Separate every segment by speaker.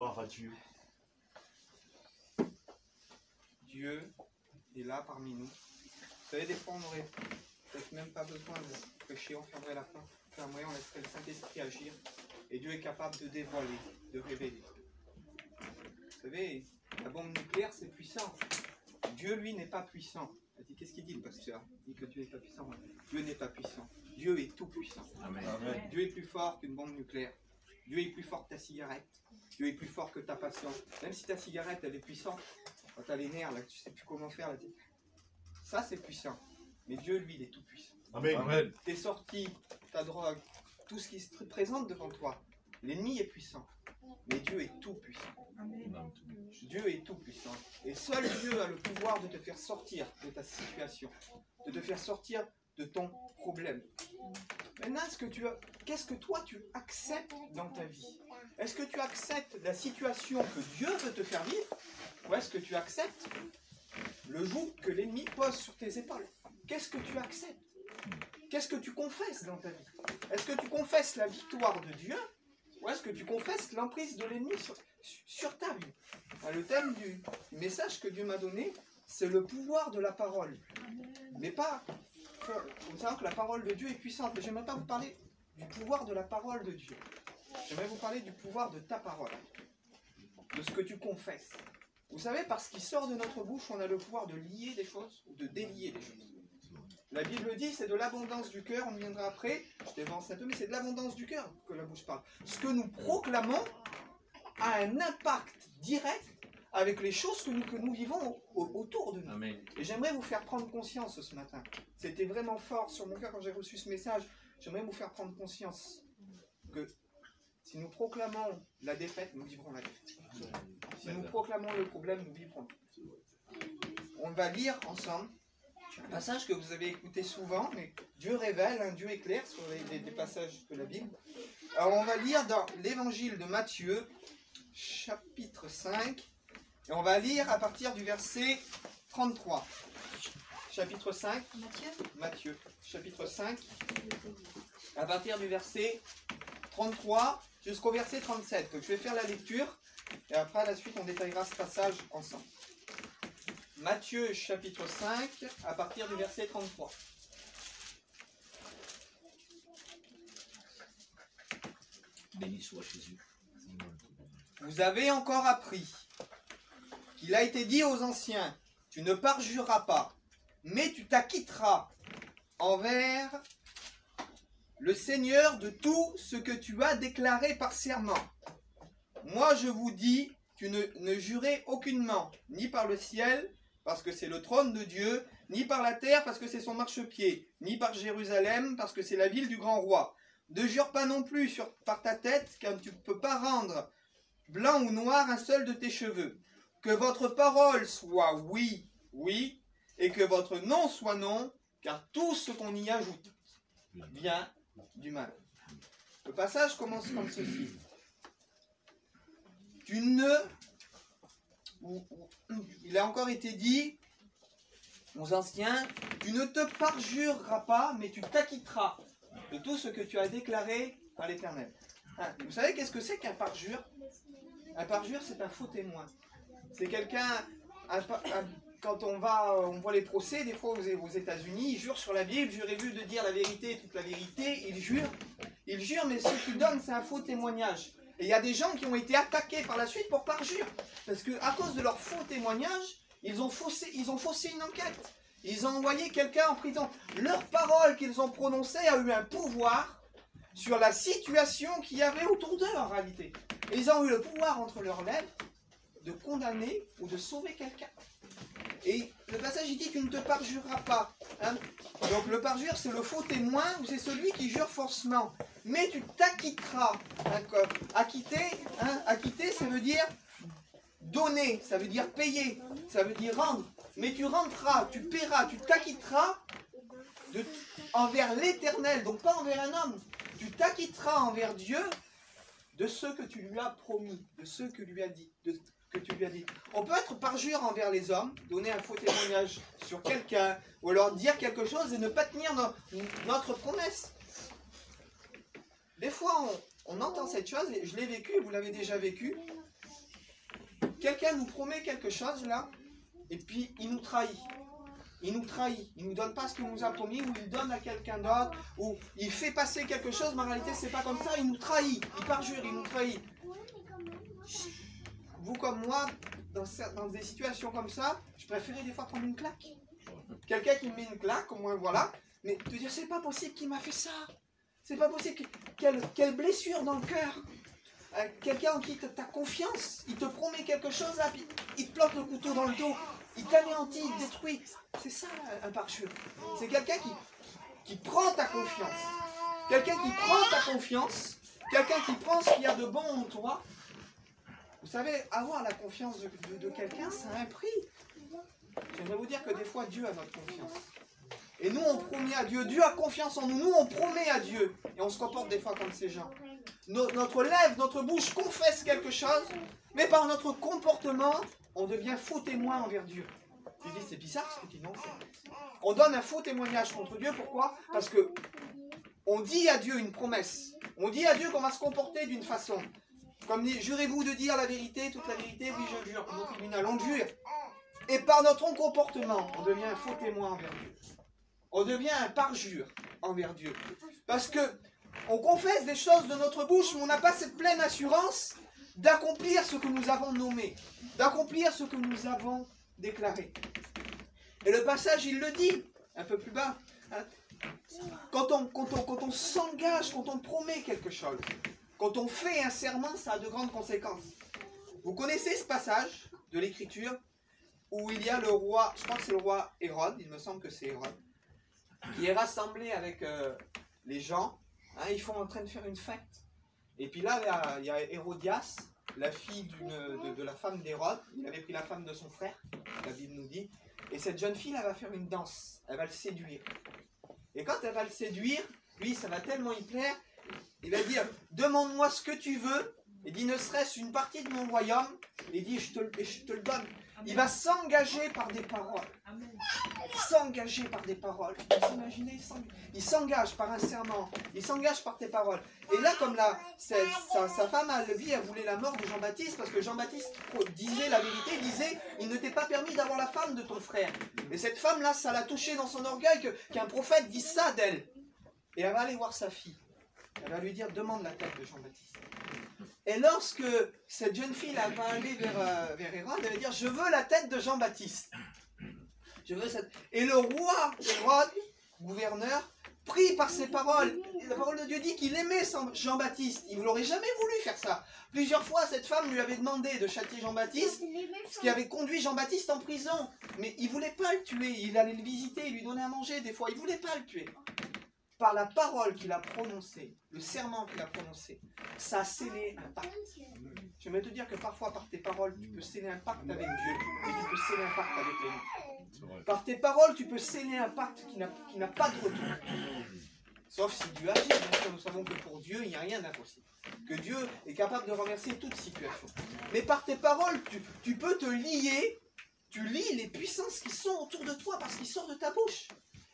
Speaker 1: Gloire à Dieu.
Speaker 2: Dieu est là parmi nous. Vous savez, des fois, on n'aurait peut-être même pas besoin de prêcher, on fermerait la porte, on laisserait le Saint-Esprit agir. Et Dieu est capable de dévoiler, de révéler. Vous savez, la bombe nucléaire, c'est puissant. Dieu, lui, n'est pas puissant. Qu'est-ce qu'il dit, le pasteur? Il dit que Dieu n'est pas puissant. Dieu n'est pas puissant. Dieu est tout puissant.
Speaker 1: Amen.
Speaker 2: Amen. Dieu est plus fort qu'une bombe nucléaire. Dieu est plus fort que ta cigarette. Dieu est plus fort que ta passion. Même si ta cigarette, elle est puissante, quand tu as les nerfs, là, tu ne sais plus comment faire. Là, ça, c'est puissant. Mais Dieu, lui, il est tout puissant.
Speaker 1: Amen.
Speaker 2: Tes sorties, ta drogue, tout ce qui se présente devant toi, l'ennemi est puissant. Mais Dieu est tout puissant.
Speaker 3: Amen.
Speaker 2: Dieu est tout puissant. Et seul Dieu a le pouvoir de te faire sortir de ta situation, de te faire sortir de ton problème. Maintenant, qu'est-ce que toi tu acceptes dans ta vie? Est-ce que tu acceptes la situation que Dieu veut te faire vivre? Ou est-ce que tu acceptes le joug que l'ennemi pose sur tes épaules? Qu'est-ce que tu acceptes? Qu'est-ce que tu confesses dans ta vie? Est-ce que tu confesses la victoire de Dieu? Ou est-ce que tu confesses l'emprise de l'ennemi sur ta vie? Le thème du message que Dieu m'a donné, c'est le pouvoir de la parole. Mais pas... Il faut savoir que la parole de Dieu est puissante. Mais j'aimerais pas vous parler du pouvoir de la parole de Dieu. J'aimerais vous parler du pouvoir de ta parole. De ce que tu confesses. Vous savez, parce qu'il sort de notre bouche, on a le pouvoir de lier des choses ou de délier des choses. La Bible dit, c'est de l'abondance du cœur, on y viendra après, je t'avance un peu, mais c'est de l'abondance du cœur que la bouche parle. Ce que nous proclamons a un impact direct avec les choses que nous vivons autour de nous.
Speaker 1: Amen.
Speaker 2: Et j'aimerais vous faire prendre conscience ce matin. C'était vraiment fort sur mon cœur quand j'ai reçu ce message. J'aimerais vous faire prendre conscience que si nous proclamons la défaite, nous vivrons la défaite. Si nous proclamons le problème, nous vivrons. On va lire ensemble un passage que vous avez écouté souvent, mais Dieu révèle, un Dieu éclaire sur les passages de la Bible. Alors on va lire dans l'évangile de Matthieu, chapitre 5, et on va lire à partir du verset 33. Chapitre 5, Matthieu, chapitre 5, à partir du verset 33 jusqu'au verset 37. Donc je vais faire la lecture, et après à la suite on détaillera ce passage ensemble. Matthieu chapitre 5, à partir du verset 33.
Speaker 1: Béni soit Jésus.
Speaker 2: Vous avez encore appris qu'il a été dit aux anciens, tu ne parjureras pas, mais tu t'acquitteras envers le Seigneur de tout ce que tu as déclaré par serment. Moi je vous dis, tu ne jurez aucunement, ni par le ciel, parce que c'est le trône de Dieu, ni par la terre, parce que c'est son marchepied, ni par Jérusalem, parce que c'est la ville du grand roi. Ne jure pas non plus par ta tête, car tu ne peux pas rendre blanc ou noir un seul de tes cheveux. Que votre parole soit oui, oui, et que votre non soit non, car tout ce qu'on y ajoute vient du mal. Le passage commence comme ceci. Il a encore été dit aux anciens, tu ne te parjureras pas, mais tu t'acquitteras de tout ce que tu as déclaré à l'Éternel. Vous savez qu'est-ce que c'est qu'un parjure? Un parjure, c'est un faux témoin. C'est quelqu'un, quand on voit les procès, des fois aux États-Unis, ils jurent sur la Bible, jurez-vous de dire la vérité et toute la vérité, ils jurent, mais ce qu'ils donnent, c'est un faux témoignage. Et il y a des gens qui ont été attaqués par la suite pour parjure. Parce qu'à cause de leur faux témoignage, ils ont faussé une enquête. Ils ont envoyé quelqu'un en prison. Leur parole qu'ils ont prononcée a eu un pouvoir sur la situation qu'il y avait autour d'eux en réalité. Et ils ont eu le pouvoir entre leurs lèvres de condamner ou de sauver quelqu'un. Et le passage il dit tu ne te parjureras pas. Donc le parjure c'est le faux témoin ou c'est celui qui jure faussement. Mais tu t'acquitteras. Acquitter ça veut dire donner, ça veut dire payer, ça veut dire rendre. Mais tu rendras, tu paieras, tu t'acquitteras envers l'Éternel, donc pas envers un homme. Tu t'acquitteras envers Dieu de ce que tu lui as promis, de ce que lui a dit, que tu lui as dit. On peut être parjure envers les hommes, donner un faux témoignage sur quelqu'un, ou alors dire quelque chose et ne pas tenir notre promesse. Des fois, on entend cette chose, et je l'ai vécu, et vous l'avez déjà vécu. quelqu'un nous promet quelque chose là, et puis il nous trahit. Il nous trahit, il ne nous donne pas ce qu'il nous a promis, ou il donne à quelqu'un d'autre, ou il fait passer quelque chose, mais en réalité c'est pas comme ça, il nous trahit, il parjure, il nous trahit. Vous comme moi, dans des situations comme ça, je préférais des fois prendre une claque. Quelqu'un qui me met une claque, au moins voilà, mais te dire c'est pas possible qu'il m'a fait ça, c'est pas possible, quelle blessure dans le cœur. Quelqu'un en qui tu as confiance, il te promet quelque chose, là, puis il te plante le couteau dans le dos, il t'anéantit, il te détruit. C'est ça un parjure. C'est quelqu'un qui prend ta confiance. Quelqu'un qui prend ta confiance, quelqu'un qui prend ce qu'il y a de bon en toi. Vous savez, avoir la confiance de quelqu'un, ça a un prix. J'aimerais vous dire que des fois, Dieu a notre confiance. Et nous, on promet à Dieu. Dieu a confiance en nous. Nous, on promet à Dieu. Et on se comporte des fois comme ces gens. Notre lèvre, notre bouche confesse quelque chose, mais par notre comportement, on devient faux témoin envers Dieu. Tu dis, c'est bizarre ce que tu dis, non? On donne un faux témoignage contre Dieu. Pourquoi? Parce que on dit à Dieu une promesse. On dit à Dieu qu'on va se comporter d'une façon. Comme dit, jurez-vous de dire la vérité, toute la vérité? Oui, je jure. Comme au tribunal, on jure. Et par notre comportement, on devient un faux témoin envers Dieu. On devient un parjure envers Dieu. Parce que on confesse des choses de notre bouche, mais on n'a pas cette pleine assurance d'accomplir ce que nous avons nommé, d'accomplir ce que nous avons déclaré. Et le passage, il le dit, un peu plus bas. Hein, quand on s'engage, quand on promet quelque chose, quand on fait un serment, ça a de grandes conséquences. Vous connaissez ce passage de l'Écriture où il y a le roi, je crois que c'est le roi Hérode, il me semble que c'est Hérode, qui est rassemblé avec les gens. Hein, ils sont en train de faire une fête. Et puis là, il y a Hérodias, la fille de la femme d'Hérode. Il avait pris la femme de son frère, la Bible nous dit. Et cette jeune fille, elle va faire une danse. Elle va le séduire. Et quand elle va le séduire, lui, ça va tellement y plaire, il va dire, demande-moi ce que tu veux. Et dit, ne serait-ce une partie de mon royaume. Et dit, je te le donne. Il va s'engager par des paroles. S'engager par des paroles. Vous imaginez, il s'engage par un serment. Il s'engage par tes paroles. Et là, comme sa femme, elle voulait la mort de Jean-Baptiste, parce que Jean-Baptiste disait la vérité, disait, il ne t'est pas permis d'avoir la femme de ton frère. Et cette femme-là, ça l'a touché dans son orgueil qu'un prophète dise ça d'elle. Et elle va aller voir sa fille. Elle va lui dire, demande la tête de Jean-Baptiste. Et lorsque cette jeune fille là, va aller vers Hérode, elle va dire, je veux la tête de Jean-Baptiste. Je veux cette... Et le roi Hérode, gouverneur, pris par ses paroles. Et la parole de Dieu dit qu'il aimait Jean-Baptiste. Il n'aurait jamais voulu faire ça. Plusieurs fois, cette femme lui avait demandé de châtier Jean-Baptiste, ce qui avait conduit Jean-Baptiste en prison. Mais il ne voulait pas le tuer. Il allait le visiter, il lui donnait à manger des fois. Il ne voulait pas le tuer. Par la parole qu'il a prononcée, le serment qu'il a prononcé, ça a scellé un pacte. Je vais te dire que parfois, par tes paroles, tu peux sceller un pacte avec Dieu, et tu peux sceller un pacte avec les gens. Par tes paroles, tu peux sceller un pacte qui n'a pas de retour. Sauf si Dieu agit. Bien sûr, nous savons que pour Dieu, il n'y a rien d'impossible. Que Dieu est capable de renverser toute situation. Mais par tes paroles, tu peux te lier, tu lis les puissances qui sont autour de toi, parce qu'ils sortent de ta bouche.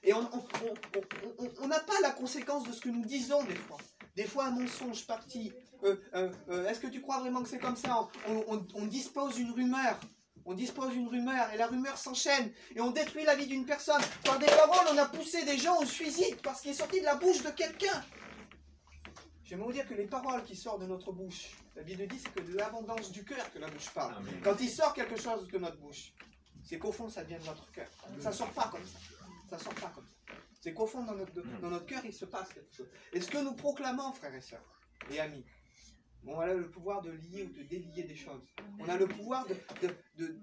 Speaker 2: Et on n'a pas la conséquence de ce que nous disons des fois. Des fois, un mensonge parti. Est-ce que tu crois vraiment que c'est comme ça? On dispose une rumeur. On dispose une rumeur et la rumeur s'enchaîne. Et on détruit la vie d'une personne. Par des paroles, on a poussé des gens au suicide parce qu'il est sorti de la bouche de quelqu'un. J'aimerais vous dire que les paroles qui sortent de notre bouche, la Bible dit, c'est que de l'abondance du cœur que la bouche parle. Amen. Quand il sort quelque chose de notre bouche, c'est qu'au fond, ça vient de notre cœur. Ça ne sort pas comme ça. Ça ne sort pas comme ça. C'est qu'au fond, dans notre cœur, il se passe quelque chose. Et ce que nous proclamons, frères et sœurs, et amis, on a le pouvoir de lier ou de délier des choses. On a le pouvoir,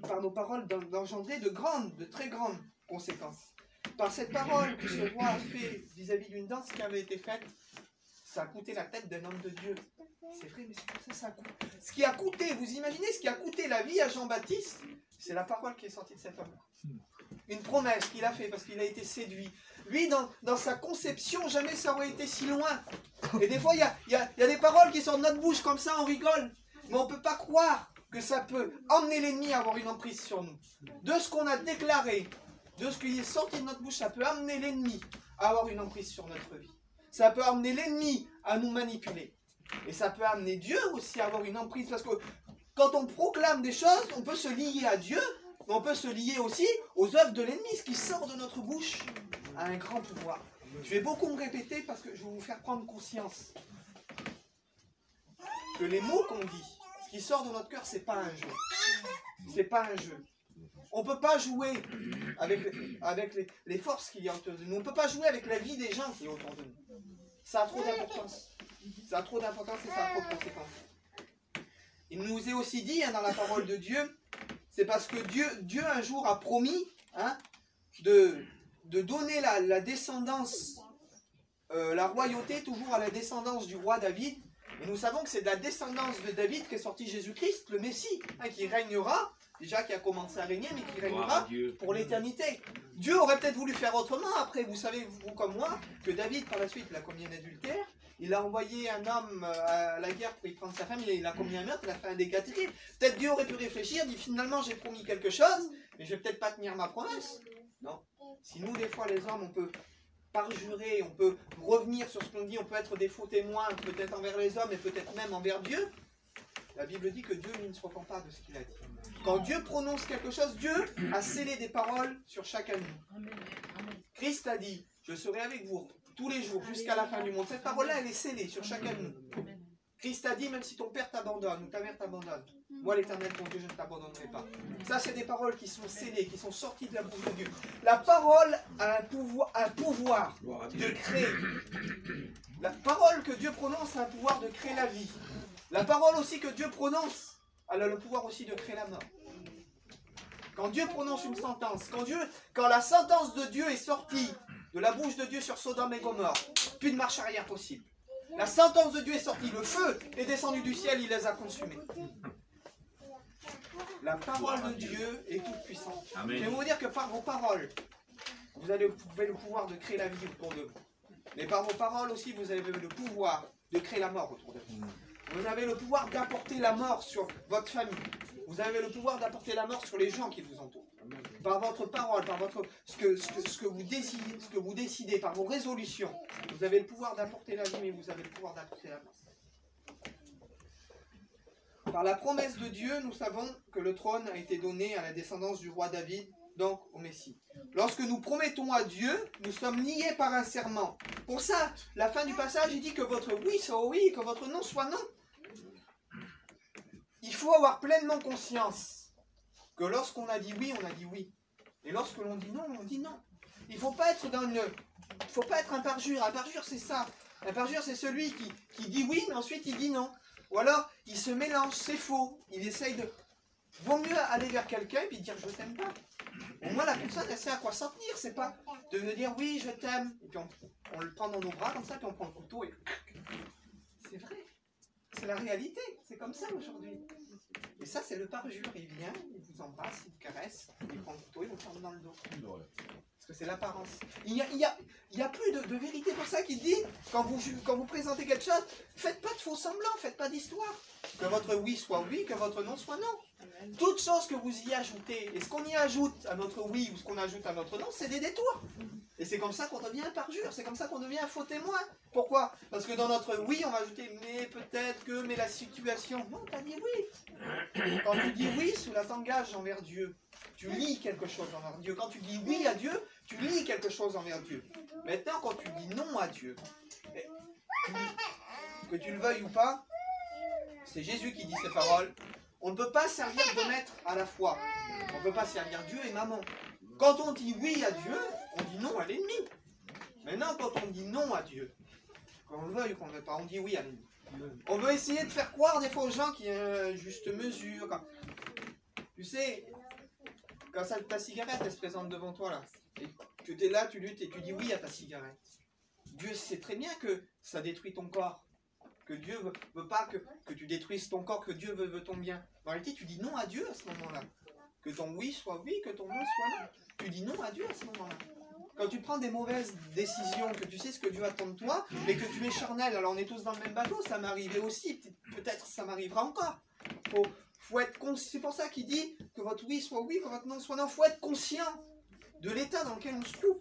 Speaker 2: par nos paroles, d'engendrer de très grandes conséquences. Par cette parole que ce roi a fait vis-à-vis d'une danse qui avait été faite, ça a coûté la tête d'un homme de Dieu. C'est vrai, mais c'est comme ça a coûté. Ce qui a coûté, vous imaginez, ce qui a coûté la vie à Jean-Baptiste, c'est la parole qui est sortie de cet homme. Une promesse qu'il a fait parce qu'il a été séduit. Lui, dans sa conception, jamais ça aurait été si loin. Et des fois, il y a des paroles qui sortent de notre bouche comme ça, on rigole. Mais on ne peut pas croire que ça peut emmener l'ennemi à avoir une emprise sur nous. De ce qu'on a déclaré, de ce qui est sorti de notre bouche, ça peut amener l'ennemi à avoir une emprise sur notre vie. Ça peut amener l'ennemi à nous manipuler. Et ça peut amener Dieu aussi à avoir une emprise. Parce que quand on proclame des choses, on peut se lier à Dieu, mais on peut se lier aussi aux œuvres de l'ennemi. Ce qui sort de notre bouche a un grand pouvoir. Je vais beaucoup me répéter parce que je vais vous faire prendre conscience que les mots qu'on dit, ce qui sort de notre cœur, c'est pas un jeu. C'est pas un jeu. On ne peut pas jouer avec les forces qu'il y a autour de nous. On ne peut pas jouer avec la vie des gens qui est autour de nous. Ça a trop d'importance. Ça a trop d'importance et ça a trop de conséquences. Il nous est aussi dit dans la parole de Dieu, c'est parce que Dieu un jour a promis de donner la descendance, la royauté toujours à la descendance du roi David. Et nous savons que c'est de la descendance de David qu'est sorti Jésus-Christ, le Messie, qui régnera, déjà qui a commencé à régner, mais qui régnera pour l'éternité. Dieu aurait peut-être voulu faire autrement. Après, vous savez, vous comme moi, que David, par la suite, il a commis un adultère. Il a envoyé un homme à la guerre pour y prendre sa femme. Il a commis un meurtre, il a fait un dégât terrible. Peut-être Dieu aurait pu réfléchir, dit finalement j'ai promis quelque chose, mais je vais peut-être pas tenir ma promesse. Non. Si nous, des fois, les hommes, on peut parjurer, on peut revenir sur ce qu'on dit, on peut être des faux témoins, peut-être envers les hommes et peut-être même envers Dieu. La Bible dit que Dieu lui, ne se repent pas de ce qu'il a dit. Quand Dieu prononce quelque chose, Dieu a scellé des paroles sur chacun de nous. Christ a dit, je serai avec vous tous les jours jusqu'à la fin du monde. Cette parole-là, elle est scellée sur chacun de nous. Christ a dit, même si ton père t'abandonne ou ta mère t'abandonne, moi l'Éternel, ton Dieu, je ne t'abandonnerai pas. Ça, c'est des paroles qui sont scellées, qui sont sorties de la bouche de Dieu. La parole a un pouvoir de créer. La parole que Dieu prononce a un pouvoir de créer la vie. La parole aussi que Dieu prononce, elle a le pouvoir aussi de créer la mort. Quand Dieu prononce une sentence, quand la sentence de Dieu est sortie de la bouche de Dieu sur Sodome et Gomorrhe, plus de marche arrière possible. La sentence de Dieu est sortie, le feu est descendu du ciel, il les a consumés. La parole de Dieu est toute puissante. Je vais vous dire que par vos paroles, vous avez le pouvoir de créer la vie autour de vous. Mais par vos paroles aussi, vous avez le pouvoir de créer la mort autour de vous. Vous avez le pouvoir d'apporter la mort sur votre famille. Vous avez le pouvoir d'apporter la mort sur les gens qui vous entourent. Par votre parole, par ce que vous décidez, par vos résolutions. Vous avez le pouvoir d'apporter la vie, mais vous avez le pouvoir d'apporter la mort. Par la promesse de Dieu, nous savons que le trône a été donné à la descendance du roi David, donc au Messie. Lorsque nous promettons à Dieu, nous sommes liés par un serment. Pour ça, la fin du passage, il dit que votre oui soit oui, que votre non soit non. Il faut avoir pleinement conscience que lorsqu'on a dit oui, on a dit oui. Et lorsque l'on dit non, on dit non. Il ne faut pas être un parjure. Un parjure, c'est ça. Un parjure, c'est celui qui dit oui, mais ensuite il dit non. Ou alors, il se mélange, c'est faux. Il essaye de... Vaut mieux aller vers quelqu'un et dire je t'aime pas. Au moins, la personne, elle sait à quoi s'en tenir. C'est pas de me dire oui, je t'aime. Et puis on le prend dans nos bras comme ça, puis on prend le couteau et... C'est vrai. C'est la réalité. C'est comme ça aujourd'hui. Et ça, c'est le parjure. Il vient, il vous embrasse, il vous caresse, il prend le couteau, il vous prend dans le dos. Parce que c'est l'apparence. Il y a plus de vérité. Pour ça qu'il dit, quand vous présentez quelque chose, faites pas de faux semblants, faites pas d'histoire. Que votre oui soit oui, que votre non soit non. Toute chose que vous y ajoutez, et ce qu'on y ajoute à notre oui ou ce qu'on ajoute à notre non, c'est des détours. Et c'est comme ça qu'on devient un parjure, c'est comme ça qu'on devient un faux témoin. Pourquoi? Parce que dans notre oui, on va ajouter mais peut-être que, mais la situation. Non, t'as dit oui. Quand tu dis oui, cela t'engage envers Dieu. Tu lis quelque chose envers Dieu. Quand tu dis oui à Dieu, tu lis quelque chose envers Dieu. Maintenant, quand tu dis non à Dieu, que tu le veuilles ou pas, c'est Jésus qui dit ces paroles. On ne peut pas servir deux maîtres à la fois. On ne peut pas servir Dieu et maman. Quand on dit oui à Dieu, on dit non à l'ennemi. Maintenant, quand on dit non à Dieu, qu'on le veuille ou qu'on ne le veuille pas, on dit oui à l'ennemi. On veut essayer de faire croire des fois aux gens qu'il y a une juste mesure. Tu sais, quand ta cigarette elle se présente devant toi là, et que tu es là, tu luttes et tu dis oui à ta cigarette. Dieu sait très bien que ça détruit ton corps. Que Dieu veut pas que tu détruises ton corps, que Dieu veut ton bien. En réalité, tu dis non à Dieu à ce moment-là. Que ton oui soit oui, que ton non soit non. Tu dis non à Dieu à ce moment-là. Quand tu prends des mauvaises décisions, que tu sais ce que Dieu attend de toi, mais que tu es charnel, alors on est tous dans le même bateau, ça m'est arrivé aussi, peut-être ça m'arrivera encore. Faut être conscient, c'est pour ça qu'il dit que votre oui soit oui, que votre non soit non. Faut être conscient de l'état dans lequel on se trouve.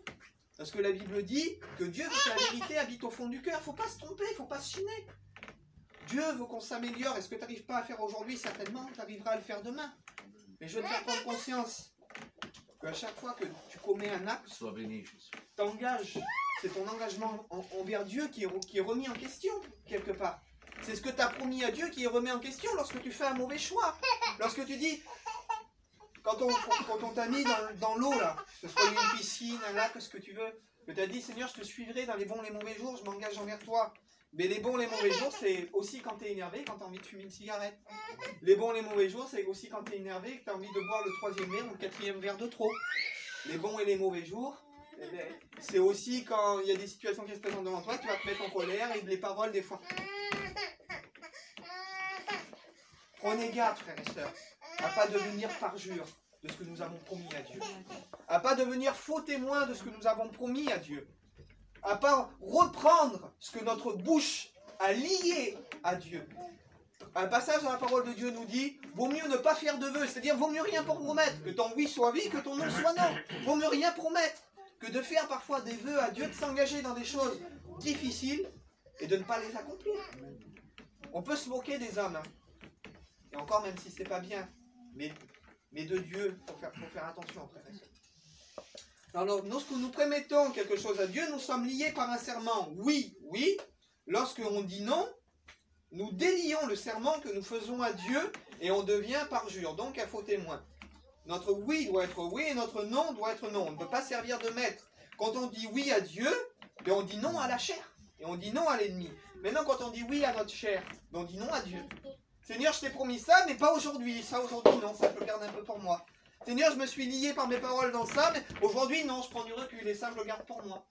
Speaker 2: Parce que la Bible dit que Dieu, que la vérité habite au fond du cœur. Faut pas se tromper, faut pas se chiner. Dieu veut qu'on s'améliore. Et ce que tu n'arrives pas à faire aujourd'hui, certainement, tu arriveras à le faire demain. Mais je veux te faire prendre conscience qu'à chaque fois que tu commets un acte,
Speaker 1: Sois béni, Jésus.
Speaker 2: t'engages. C'est ton engagement envers Dieu qui est remis en question, quelque part. C'est ce que tu as promis à Dieu qui est remis en question lorsque tu fais un mauvais choix. Lorsque tu dis, quand on t'a mis dans l'eau, là, que ce soit une piscine, un lac, ce que tu veux, que tu as dit, Seigneur, je te suivrai dans les bons, les mauvais jours, je m'engage envers toi. Mais les bons, les mauvais jours, c'est aussi quand tu es énervé, quand tu as envie de fumer une cigarette. Les bons, les mauvais jours, c'est aussi quand tu es énervé, que tu as envie de boire le 3e verre ou le 4e verre de trop. Les bons et les mauvais jours, c'est aussi quand il y a des situations qui se présentent devant toi, tu vas te mettre en colère et les paroles, des fois. Prenez garde, frères et sœurs, à pas devenir parjure de ce que nous avons promis à Dieu. À pas devenir faux témoin de ce que nous avons promis à Dieu. À pas reprendre ce que notre bouche a lié à Dieu. Un passage dans la parole de Dieu nous dit, vaut mieux ne pas faire de vœux, c'est-à-dire vaut mieux rien promettre, que ton oui soit oui, que ton non soit non. Vaut mieux rien promettre que de faire parfois des vœux à Dieu, de s'engager dans des choses difficiles et de ne pas les accomplir. On peut se moquer des hommes, hein. Et encore, même si c'est pas bien, mais de Dieu, faut faire attention, frères et sœurs. Alors, lorsque nous promettons quelque chose à Dieu, nous sommes liés par un serment. Oui, oui. Lorsque on dit non, nous délions le serment que nous faisons à Dieu et on devient parjure, donc un faux témoin. Notre oui doit être oui et notre non doit être non. On ne peut pas servir de maître. Quand on dit oui à Dieu, ben on dit non à la chair et on dit non à l'ennemi. Maintenant, quand on dit oui à notre chair, ben on dit non à Dieu. Seigneur, je t'ai promis ça, mais pas aujourd'hui. Ça, aujourd'hui, non, ça, je le garde un peu pour moi. Seigneur, je me suis lié par mes paroles dans ça, mais aujourd'hui, non, je prends du recul et ça, je le garde pour moi.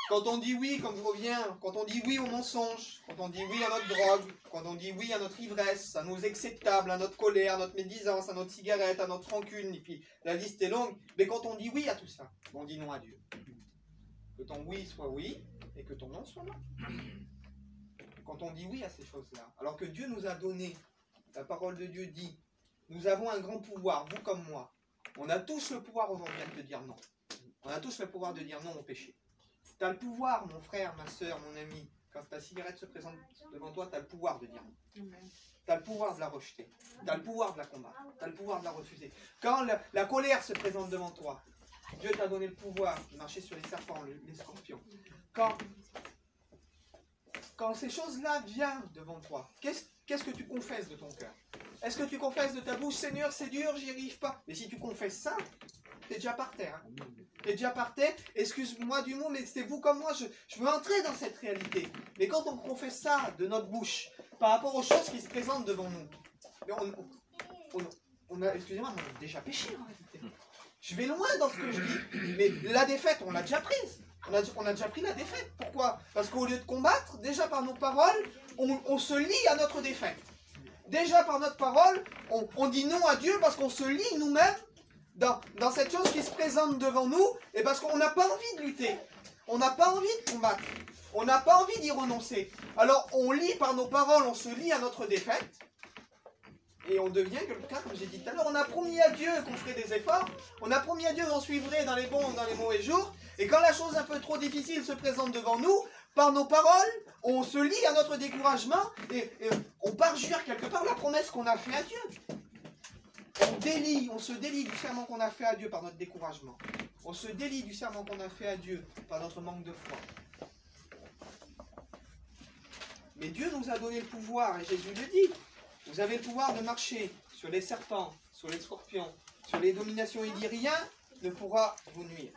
Speaker 2: Quand on dit oui, comme je reviens, quand on dit oui au mensonge, quand on dit oui à notre drogue, quand on dit oui à notre ivresse, à nos acceptables, à notre colère, à notre médisance, à notre cigarette, à notre rancune, et puis la liste est longue, mais quand on dit oui à tout ça, on dit non à Dieu. Que ton oui soit oui et que ton non soit non. Quand on dit oui à ces choses-là, alors que Dieu nous a donné, la parole de Dieu dit, nous avons un grand pouvoir, vous comme moi. On a tous le pouvoir aujourd'hui de dire non. On a tous le pouvoir de dire non au péché. Tu as le pouvoir, mon frère, ma soeur, mon ami, quand ta cigarette se présente devant toi, tu as le pouvoir de dire non. Tu as le pouvoir de la rejeter. Tu as le pouvoir de la combattre. Tu as le pouvoir de la refuser. Quand la colère se présente devant toi, Dieu t'a donné le pouvoir de marcher sur les serpents, les scorpions. Quand ces choses-là viennent devant toi, qu'est-ce que tu confesses de ton cœur? Est-ce que tu confesses de ta bouche, Seigneur, c'est dur, j'y arrive pas? Mais si tu confesses ça, tu es déjà par terre. Hein. Tu es déjà par terre. Excuse-moi du mot, mais c'est vous comme moi, je veux entrer dans cette réalité. Mais quand on confesse ça de notre bouche, par rapport aux choses qui se présentent devant nous, excusez-moi, on a déjà péché en réalité. Je vais loin dans ce que je dis, mais la défaite, on l'a déjà prise. On a déjà pris la défaite. Pourquoi? Parce qu'au lieu de combattre, déjà par nos paroles, on se lie à notre défaite. Déjà par notre parole, on dit non à Dieu parce qu'on se lie nous-mêmes dans cette chose qui se présente devant nous et parce qu'on n'a pas envie de lutter. On n'a pas envie de combattre. On n'a pas envie d'y renoncer. Alors on lit par nos paroles, on se lie à notre défaite et on devient quelqu'un, comme j'ai dit tout à l'heure, on a promis à Dieu qu'on ferait des efforts, on a promis à Dieu qu'on suivrait dans les bons, dans les mauvais jours, et quand la chose un peu trop difficile se présente devant nous, par nos paroles, on se lie à notre découragement et on parjure quelque part la promesse qu'on a fait à Dieu. On se délie du serment qu'on a fait à Dieu par notre découragement. On se délie du serment qu'on a fait à Dieu par notre manque de foi. Mais Dieu nous a donné le pouvoir, et Jésus le dit. Vous avez le pouvoir de marcher sur les serpents, sur les scorpions, sur les dominations. Il dit rien ne pourra vous nuire.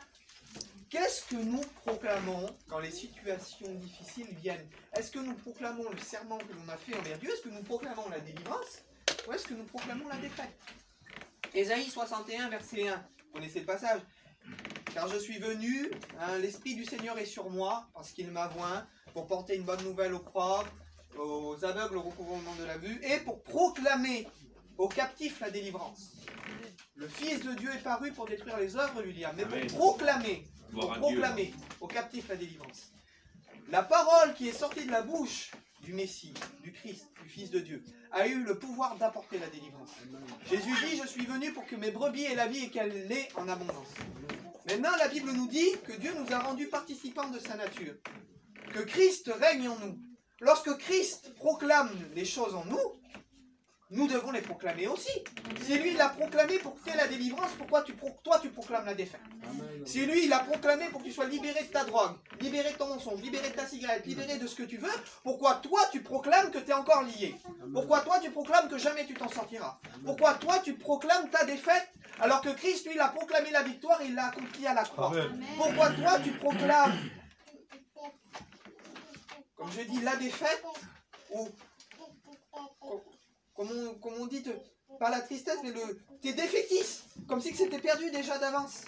Speaker 2: Qu'est-ce que nous proclamons quand les situations difficiles viennent? Est-ce que nous proclamons le serment que l'on a fait envers Dieu? Est-ce que nous proclamons la délivrance? Ou est-ce que nous proclamons la défaite? Ésaïe 61, verset 1. Vous connaissez le passage? Car je suis venu, hein, l'Esprit du Seigneur est sur moi, parce qu'il m'a oint, pour porter une bonne nouvelle aux pauvres, aux aveugles au recouvrement de la vue, et pour proclamer aux captifs la délivrance. Le Fils de Dieu est paru pour détruire les œuvres du diable, mais pour proclamer aux captifs la délivrance. La parole qui est sortie de la bouche du Messie, du Christ, du Fils de Dieu, a eu le pouvoir d'apporter la délivrance. Jésus dit, je suis venu pour que mes brebis aient la vie et qu'elle l'ait en abondance. Maintenant, la Bible nous dit que Dieu nous a rendus participants de sa nature. que Christ règne en nous. Lorsque Christ proclame les choses en nous, nous devons les proclamer aussi. Si lui, il a proclamé pour que tu aies la délivrance, pourquoi toi, tu proclames la défaite? Si lui, il a proclamé pour que tu sois libéré de ta drogue, libéré de ton mensonge, libéré de ta cigarette, libéré de ce que tu veux, pourquoi toi, tu proclames que tu es encore lié? Pourquoi toi, tu proclames que jamais tu t'en sortiras? Pourquoi toi, tu proclames ta défaite alors que Christ, lui, il a proclamé la victoire et il l'a accompli à la croix?
Speaker 1: Amen.
Speaker 2: Pourquoi toi, tu proclames, comme je dis, la défaite ou... Comme on dit, pas la tristesse, mais t'es défaitiste, comme si c'était perdu déjà d'avance.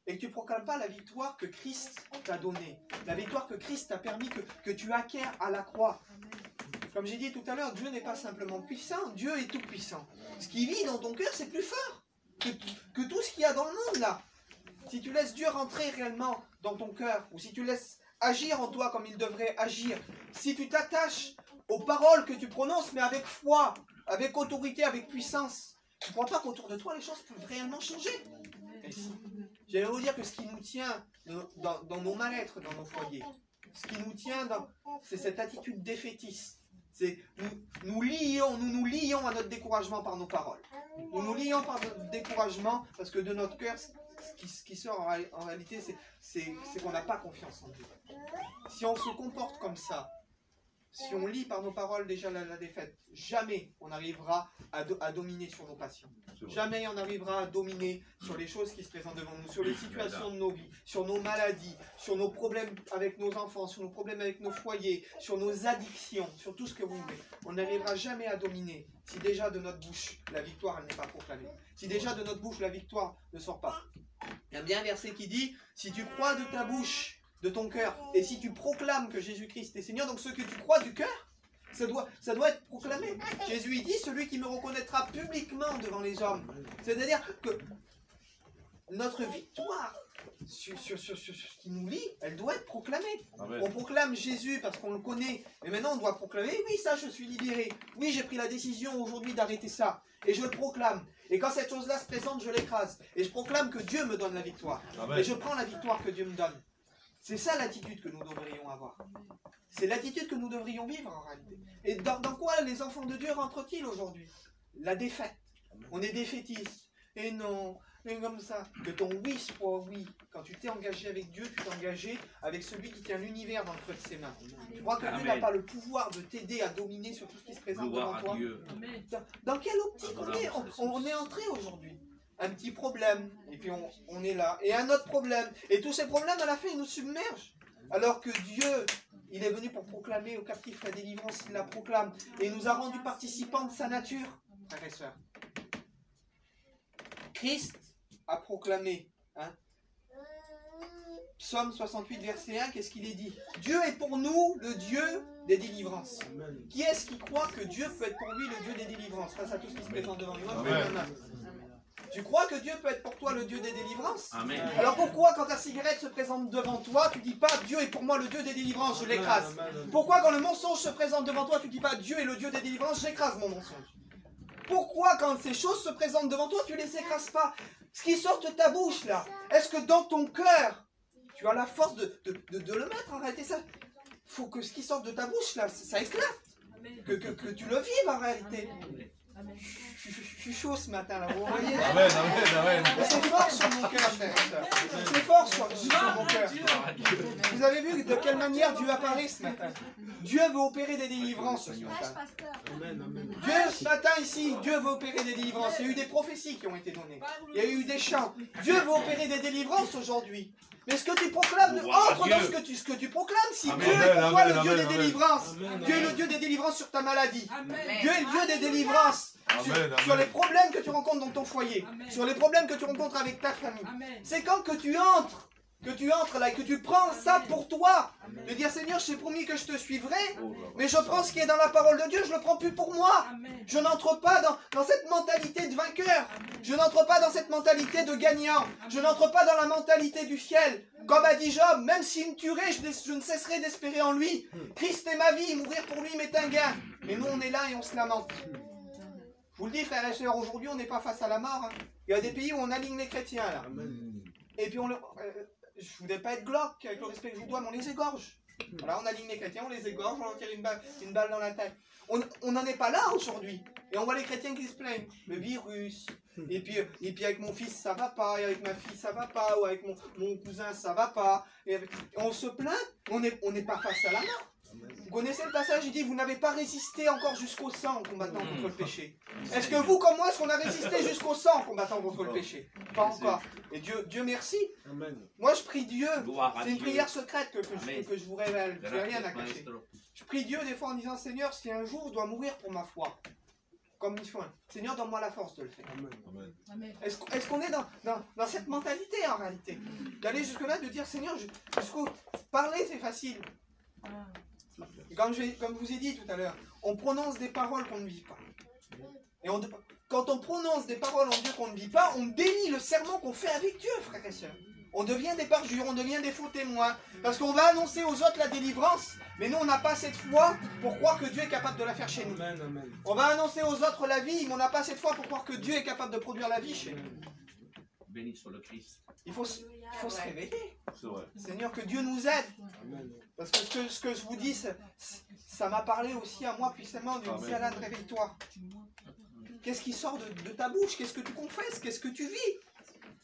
Speaker 2: Et que tu ne proclames pas la victoire que Christ t'a donnée, la victoire que Christ t'a permis que tu acquiers à la croix. Comme j'ai dit tout à l'heure, Dieu n'est pas simplement puissant, Dieu est tout puissant. Ce qui vit dans ton cœur, c'est plus fort que tout ce qu'il y a dans le monde là. Si tu laisses Dieu rentrer réellement dans ton cœur, ou si tu laisses agir en toi comme il devrait agir, si tu t'attaches aux paroles que tu prononces, mais avec foi, avec autorité, avec puissance, tu ne crois pas qu'autour de toi, les choses peuvent réellement changer? J'allais vous dire que ce qui nous tient dans nos mal-être, dans nos foyers, ce qui nous tient, c'est cette attitude défaitiste. Nous nous lions à notre découragement par nos paroles. Nous nous lions par notre découragement parce que de notre cœur, ce qui sort en réalité, c'est qu'on n'a pas confiance en Dieu. Si on se comporte comme ça, si on lit par nos paroles déjà la défaite, jamais on arrivera à dominer sur nos passions. Jamais on arrivera à dominer sur les choses qui se présentent devant nous, sur les situations de nos vies, sur nos maladies, sur nos problèmes avec nos enfants, sur nos problèmes avec nos foyers, sur nos addictions, sur tout ce que vous voulez. On n'arrivera jamais à dominer si déjà de notre bouche la victoire elle n'est pas proclamée. Si déjà de notre bouche la victoire ne sort pas. Il y a bien un verset qui dit, si tu crois de ta bouche, de ton cœur, et si tu proclames que Jésus-Christ est Seigneur, donc ce que tu crois du cœur, ça doit être proclamé. Jésus il dit, celui qui me reconnaîtra publiquement devant les hommes. C'est-à-dire que notre victoire sur ce qui nous lie, elle doit être proclamée. Amen. On proclame Jésus parce qu'on le connaît, mais maintenant on doit proclamer, oui ça je suis libéré, oui j'ai pris la décision aujourd'hui d'arrêter ça, et je le proclame. Et quand cette chose-là se présente, je l'écrase. Et je proclame que Dieu me donne la victoire. Amen. Et je prends la victoire que Dieu me donne. C'est ça l'attitude que nous devrions avoir. C'est l'attitude que nous devrions vivre en réalité. Et dans quoi les enfants de Dieu rentrent-ils aujourd'hui? La défaite. On est défaitiste. Et non, et comme ça. Que ton oui soit oui. Quand tu t'es engagé avec Dieu, tu t'es engagé avec celui qui tient l'univers dans le creux de ses mains. Tu crois que Dieu n'a pas le pouvoir de t'aider à dominer sur tout ce qui se présente devant toi? Dans quelle optique on est entré aujourd'hui? Un petit problème, et puis on est là, et un autre problème, et tous ces problèmes à la fin ils nous submergent, alors que Dieu il est venu pour proclamer aux captifs la délivrance, il la proclame, et il nous a rendus participants de sa nature, frères et sœurs. Christ a proclamé, hein? Psaume 68 verset 1, qu'est-ce qu'il est dit? Dieu est pour nous le Dieu des délivrances. Qui est-ce qui croit que Dieu peut être pour lui le Dieu des délivrances face à tout ce qui se présente devant lui? Tu crois que Dieu peut être pour toi le Dieu des délivrances? Amen. Alors pourquoi quand ta cigarette se présente devant toi, tu dis pas Dieu est pour moi le Dieu des délivrances, je l'écrase? Pourquoi quand le mensonge se présente devant toi, tu dis pas Dieu est le Dieu des délivrances, j'écrase mon mensonge? Pourquoi quand ces choses se présentent devant toi, tu les écrases pas? Ce qui sort de ta bouche là, est-ce que dans ton cœur, tu as la force de le mettre en réalité? Ça, faut que ce qui sort de ta bouche là, ça éclate. Que tu le vives en réalité. Amen. Je suis chaud ce matin là, vous voyez?
Speaker 1: Amen, amen, amen.
Speaker 2: C'est fort sur mon cœur, frère. C'est fort sur mon cœur. Vous avez vu de quelle manière Dieu a parlé ce matin? Dieu veut opérer des délivrances ce matin. Dieu, ce matin ici, Dieu veut opérer des délivrances. Il y a eu des prophéties qui ont été données. Il y a eu des chants. Dieu veut opérer des délivrances aujourd'hui. Mais ce que tu proclames, entre dans ce que tu proclames. Si Dieu est pour toi le Dieu des délivrances, Dieu est le Dieu des délivrances sur ta maladie. Dieu est le Dieu des délivrances sur les problèmes que tu rencontres dans ton foyer, sur les problèmes que tu rencontres avec ta famille. C'est quand que tu entres là et que tu prends ça pour toi, de dire Seigneur, je t'ai promis que je te suivrai, mais je prends ce qui est dans la parole de Dieu, je ne le prends plus pour moi. Je n'entre pas dans cette mentalité de vainqueur, je n'entre pas dans cette mentalité de gagnant, je n'entre pas dans la mentalité du ciel. Comme a dit Job, même s'il me tuerait, je ne cesserai d'espérer en lui. Christ est ma vie, mourir pour lui m'est un gain. Mais nous on est là et on se lamente. Je vous le dis frères et sœurs, aujourd'hui on n'est pas face à la mort. Il y a des pays où on aligne les chrétiens là. Et puis je ne voudrais pas être glauque avec le respect que je vous dois, mais on les égorge. Voilà, on aligne les chrétiens, on les égorge, on leur tire une balle dans la tête. On n'en est pas là aujourd'hui. Et on voit les chrétiens qui se plaignent. Le virus. Et puis avec mon fils ça va pas, et avec ma fille ça va pas, ou avec mon cousin ça va pas. Et on se plaint, on n'est pas face à la mort. Vous connaissez le passage, il dit, vous n'avez pas résisté encore jusqu'au sang en combattant contre le péché. Est-ce que vous, comme moi, est-ce qu'on a résisté jusqu'au sang en combattant contre le péché? Pas encore. Et Dieu merci.
Speaker 3: Amen.
Speaker 2: Moi, je prie Dieu.
Speaker 1: Gloire à
Speaker 2: C'est une
Speaker 1: Dieu.
Speaker 2: prière secrète que je vous révèle. Je n'ai rien à cacher.
Speaker 1: Maestro.
Speaker 2: Je prie Dieu des fois en disant, Seigneur, si un jour je dois mourir pour ma foi, comme il faut, Seigneur, donne-moi la force de le faire.
Speaker 3: Amen.
Speaker 4: Amen.
Speaker 2: Est-ce qu'on est dans cette mentalité en réalité? D'aller jusque-là, de dire, Seigneur, jusqu'au parler, c'est facile.
Speaker 4: Ah.
Speaker 2: Comme je vous ai dit tout à l'heure, on prononce des paroles qu'on ne vit pas. Et quand on prononce des paroles en Dieu qu'on ne vit pas, on dénie le serment qu'on fait avec Dieu, frères et sœurs. On devient des parjures, on devient des faux témoins. Parce qu'on va annoncer aux autres la délivrance, mais nous on n'a pas cette foi pour croire que Dieu est capable de la faire chez nous.
Speaker 3: Amen. Amen.
Speaker 2: On va annoncer aux autres la vie, mais on n'a pas cette foi pour croire que Dieu est capable de produire la vie chez nous.
Speaker 1: Béni soit le Christ.
Speaker 2: Il faut se réveiller.
Speaker 1: C'est vrai.
Speaker 2: Seigneur, que Dieu nous aide.
Speaker 3: Amen.
Speaker 2: Parce que ce que je vous dis, ça m'a parlé aussi à moi puissamment. Dieu me dit, Alan, réveille-toi. Qu'est-ce qui sort de ta bouche? Qu'est-ce que tu confesses? Qu'est-ce que tu vis?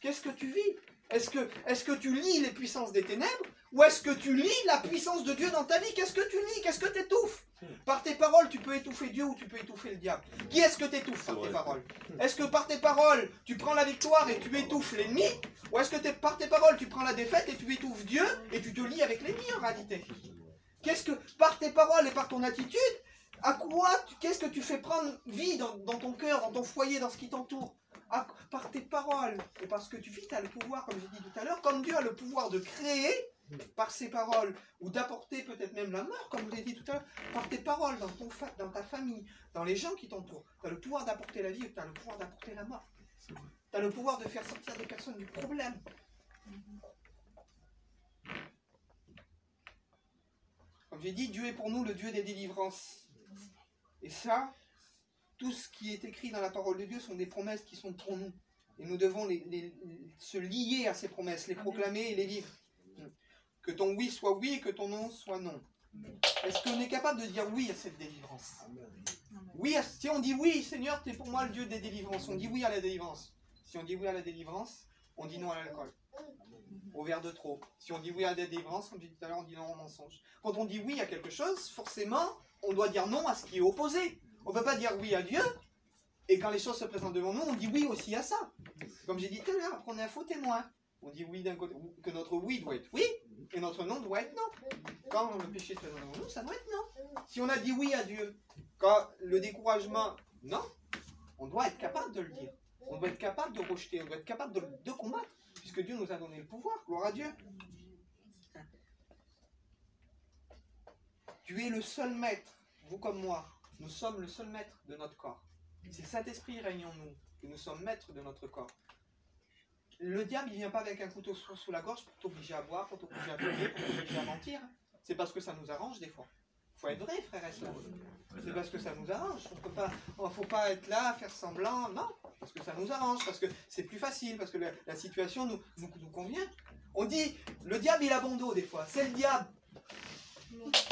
Speaker 2: Qu'est-ce que tu vis? Est-ce que tu lis les puissances des ténèbres? Ou est-ce que tu lis la puissance de Dieu dans ta vie? Qu'est-ce que tu lis? Qu'est-ce que tu étouffes? Par tes paroles, tu peux étouffer Dieu ou tu peux étouffer le diable. Qui est-ce que tu étouffes par tes paroles? Est-ce que par tes paroles, tu prends la victoire et tu étouffes l'ennemi? Ou est-ce que par tes paroles, tu prends la défaite et tu étouffes Dieu et tu te lies avec l'ennemi en réalité? Qu'est-ce que, par tes paroles et par ton attitude, qu'est-ce que tu fais prendre vie dans ton cœur, dans ton foyer, dans ce qui t'entoure? Par tes paroles et par ce que tu vis, tu as le pouvoir, comme j'ai dit tout à l'heure, comme Dieu a le pouvoir de créer par ses paroles, ou d'apporter peut-être même la mort, comme je l'ai dit tout à l'heure, par tes paroles, dans ta famille, dans les gens qui t'entourent. Tu as le pouvoir d'apporter la vie et tu as le pouvoir d'apporter la mort. Tu as le pouvoir de faire sortir des personnes du problème. Comme j'ai dit, Dieu est pour nous le Dieu des délivrances. Et ça, tout ce qui est écrit dans la parole de Dieu sont des promesses qui sont pour nous. Et nous devons se lier à ces promesses, les proclamer et les vivre. Que ton oui soit oui et que ton non soit non. Est-ce qu'on est capable de dire oui à cette délivrance? Oui, si on dit oui, Seigneur, tu es pour moi le Dieu des délivrances, on dit oui à la délivrance. Si on dit oui à la délivrance, on dit non à l'alcool, au verre de trop. Si on dit oui à la délivrance, comme j'ai dit tout à l'heure, on dit non au mensonge. Quand on dit oui à quelque chose, forcément, on doit dire non à ce qui est opposé. On ne peut pas dire oui à Dieu, et quand les choses se présentent devant nous, on dit oui aussi à ça. Comme j'ai dit tout à l'heure, on est un faux témoin. On dit oui d'un côté, que notre oui doit être oui, et notre non doit être non. Quand le péché se présente devant nous, ça doit être non. Si on a dit oui à Dieu, quand le découragement, non, on doit être capable de le dire. On doit être capable de rejeter, on doit être capable de combattre, puisque Dieu nous a donné le pouvoir, gloire à Dieu. Tu es le seul maître, vous comme moi, nous sommes le seul maître de notre corps. Si le Saint-Esprit règne en nous, que nous sommes maîtres de notre corps. Le diable, il ne vient pas avec un couteau sous la gorge pour t'obliger à boire, pour t'obliger à fumer, pour t'obliger à mentir. C'est parce que ça nous arrange des fois. Il faut être vrai, frères et sœurs. C'est parce que ça nous arrange. Il ne faut pas être là, faire semblant. Non, parce que ça nous arrange, parce que c'est plus facile, parce que la situation nous convient. On dit, le diable, il a bon dos des fois. C'est le diable.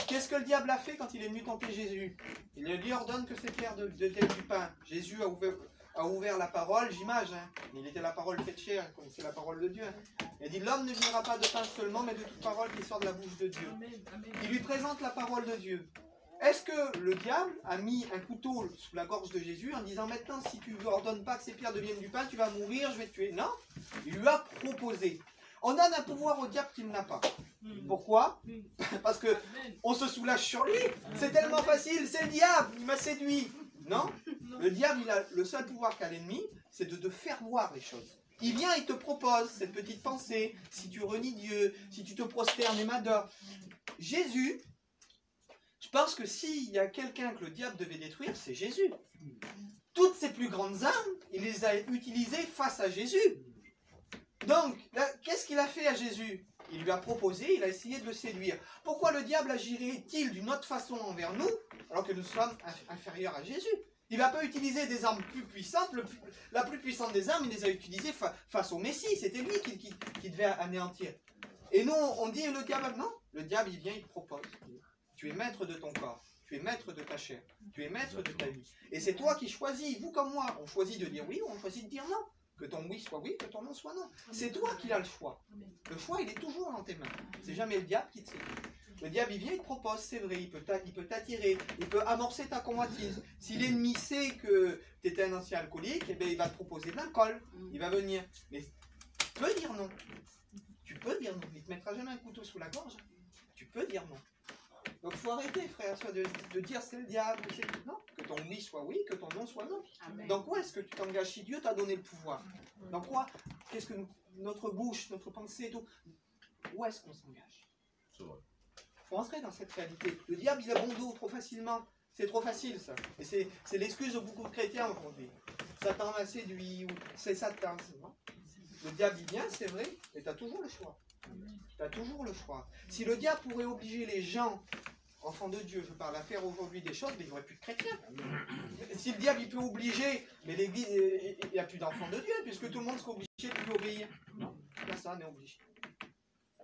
Speaker 2: Qu'est-ce que le diable a fait quand il est venu tenter Jésus? Il lui ordonne que c'est Pierre de du pain. Jésus a ouvert la parole, j'image. Hein. Il était la parole faite chair, c'est la parole de Dieu. Hein. Il dit, l'homme ne vivra pas de pain seulement, mais de toute parole qui sort de la bouche de Dieu. Il lui présente la parole de Dieu. Est-ce que le diable a mis un couteau sous la gorge de Jésus en disant, maintenant, si tu ne ordonnes pas que ces pierres deviennent du pain, tu vas mourir, je vais te tuer? Non, il lui a proposé. On donne un pouvoir au diable qu'il n'a pas. Pourquoi? Parce que on se soulage sur lui. C'est tellement facile, c'est le diable, il m'a séduit. Non? Le diable, il a le seul pouvoir qu'a l'ennemi, c'est de te faire voir les choses. Il vient, il te propose cette petite pensée. Si tu renies Dieu, si tu te prosternes et m'adores. Jésus, je pense que s'il y a quelqu'un que le diable devait détruire, c'est Jésus. Toutes ses plus grandes armes, il les a utilisées face à Jésus. Donc, qu'est-ce qu'il a fait à Jésus? Il lui a proposé, il a essayé de le séduire. Pourquoi le diable agirait-il d'une autre façon envers nous, alors que nous sommes inférieurs à Jésus? Il ne va pas utiliser des armes plus puissantes. La plus puissante des armes, il les a utilisées face au Messie. C'était lui qui devait anéantir. Et nous, on dit le diable, non. Le diable, il vient, il te propose. Tu es maître de ton corps. Tu es maître de ta chair. Tu es maître de ta vie. Et c'est toi qui choisis. Vous comme moi, on choisit de dire oui ou on choisit de dire non. Que ton oui soit oui, que ton non soit non. C'est toi qui as le choix. Le choix, il est toujours dans tes mains. C'est jamais le diable qui te séduit. Le diable, il vient, il te propose, c'est vrai, il peut t'attirer, il peut amorcer ta convoitise. Si l'ennemi sait que tu étais un ancien alcoolique, eh bien, il va te proposer de l'alcool. Il va venir. Mais tu peux dire non. Tu peux dire non. Il ne te mettra jamais un couteau sous la gorge. Tu peux dire non. Donc il faut arrêter, frère, de dire c'est le diable. Non, que ton oui soit oui, que ton non soit non. Amen. Dans quoi est-ce que tu t'engages si Dieu t'a donné le pouvoir? Dans quoi? Qu'est-ce que notre bouche, notre pensée, tout, où est-ce qu'on s'engage? Il faut entrer dans cette réalité. Le diable, il a bon dos trop facilement. C'est trop facile, ça. Et c'est l'excuse de beaucoup de chrétiens aujourd'hui. Satan m'a séduit, ou c'est Satan. Le diable, il vient, c'est vrai, mais tu as toujours le choix. Tu as toujours le choix. Si le diable pourrait obliger les gens, enfants de Dieu, je parle, à faire aujourd'hui des choses, mais il n'y aurait plus de chrétiens. Si le diable, il peut obliger, mais l'église, il n'y a plus d'enfants de Dieu, puisque tout le monde sera obligé de lui obéir. Non, là, ça, on est obligé.